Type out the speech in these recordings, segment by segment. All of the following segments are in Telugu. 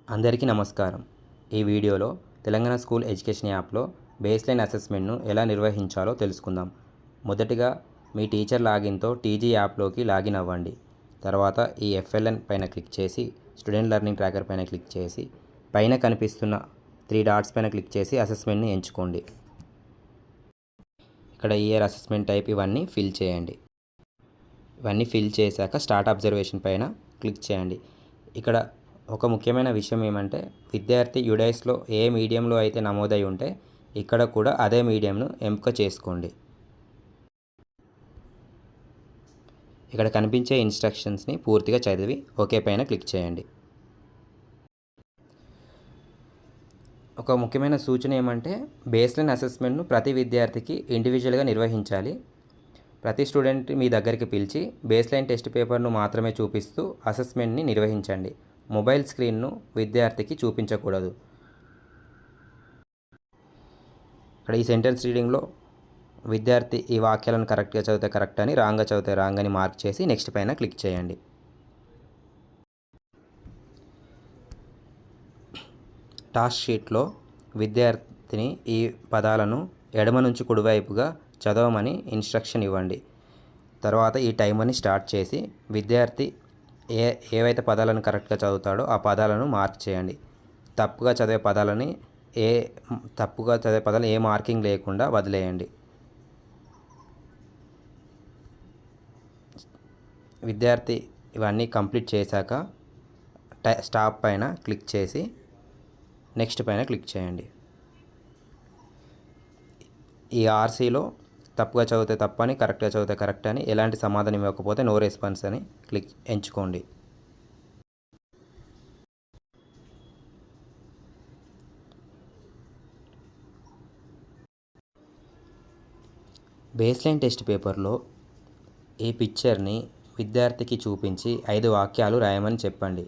అందరికీ నమస్కారం. ఈ వీడియోలో తెలంగాణ స్కూల్ ఎడ్యుకేషన్ యాప్లో బేస్లైన్ అసెస్మెంట్ను ఎలా నిర్వహించాలో తెలుసుకుందాం. మొదటిగా మీ టీచర్ లాగిన్తో టీజీ యాప్లోకి లాగిన్ అవ్వండి. తర్వాత ఈ ఎఫ్ఎల్ఎన్ పైన క్లిక్ చేసి స్టూడెంట్ లెర్నింగ్ ట్రాకర్ పైన క్లిక్ చేసి పైన కనిపిస్తున్న 3 డాట్స్ పైన క్లిక్ చేసి అసెస్మెంట్ని ఎంచుకోండి. ఇక్కడ ఇయర్, అసెస్మెంట్ టైప్ ఇవన్నీ ఫిల్ చేయండి. ఇవన్నీ ఫిల్ చేశాక స్టార్ట్ అబ్జర్వేషన్ పైన క్లిక్ చేయండి. ఇక్కడ ఒక ముఖ్యమైన విషయం ఏమంటే, విద్యార్థి యుడైస్లో ఏ మీడియంలో అయితే నమోదై ఉంటే ఇక్కడ కూడా అదే మీడియంను ఎంపిక చేసుకోండి. ఇక్కడ కనిపించే ఇన్స్ట్రక్షన్స్ని పూర్తిగా చదివి ఓకే పైన క్లిక్ చేయండి. ఒక ముఖ్యమైన సూచన ఏమంటే, బేస్లైన్ అసెస్మెంట్ను ప్రతి విద్యార్థికి ఇండివిజువల్గా నిర్వహించాలి. ప్రతి స్టూడెంట్ మీ దగ్గరికి పిలిచి బేస్లైన్ టెస్ట్ పేపర్ను మాత్రమే చూపిస్తూ అసెస్మెంట్ని నిర్వహించండి. మొబైల్ స్క్రీన్ను విద్యార్థికి చూపించకూడదు. ఇక్కడ ఈ సెంటెన్స్ రీడింగ్లో విద్యార్థి ఈ వాక్యాలను కరెక్ట్గా చదివితే కరెక్ట్ అని, రాంగ్గా చదివితే రాంగ్ అని మార్క్ చేసి నెక్స్ట్ పైన క్లిక్ చేయండి. టాస్క్ షీట్లో విద్యార్థిని ఈ పదాలను ఎడమ నుంచి కుడివైపుగా చదవమని ఇన్స్ట్రక్షన్ ఇవ్వండి. తర్వాత ఈ టైమర్ని స్టార్ట్ చేసి విద్యార్థి ఏవైతే పదాలను కరెక్ట్గా చదువుతాడో ఆ పదాలను మార్క్ చేయండి. తప్పుగా చదివే పదాలు ఏ మార్కింగ్ లేకుండా వదిలేయండి. విద్యార్థి ఇవన్నీ కంప్లీట్ చేశాక స్టాప్ పైన క్లిక్ చేసి నెక్స్ట్ పైన క్లిక్ చేయండి. ఈ ఆర్సీలో తప్పుగా చదివితే తప్పని, కరెక్ట్గా చదివితే కరెక్ట్ అని, ఎలాంటి సమాధానం ఇవ్వకపోతే నో రెస్పాన్స్ అని ఎంచుకోండి. బేస్లైన్ టెస్ట్ పేపర్లో ఈ పిక్చర్ని విద్యార్థికి చూపించి 5 వాక్యాలు రాయమని చెప్పండి.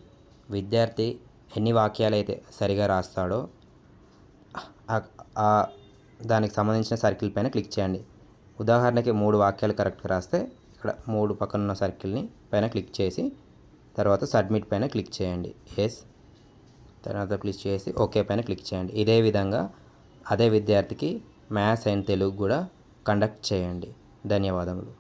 విద్యార్థి ఎన్ని వాక్యాలు అయితే సరిగా రాస్తాడో దానికి సంబంధించిన సర్కిల్ పైన క్లిక్ చేయండి. ఉదాహరణకి 3 వాక్యాలు కరెక్ట్గా రాస్తే ఇక్కడ 3 పక్కన ఉన్న సర్కిల్ని పైన క్లిక్ చేసి తర్వాత సబ్మిట్ పైన క్లిక్ చేయండి. ఎస్, తర్వాత క్లిక్ చేసి ఓకే పైన క్లిక్ చేయండి. ఇదే విధంగా అదే విద్యార్థికి మ్యాథ్స్ అండ్ తెలుగు కూడా కండక్ట్ చేయండి. ధన్యవాదములు.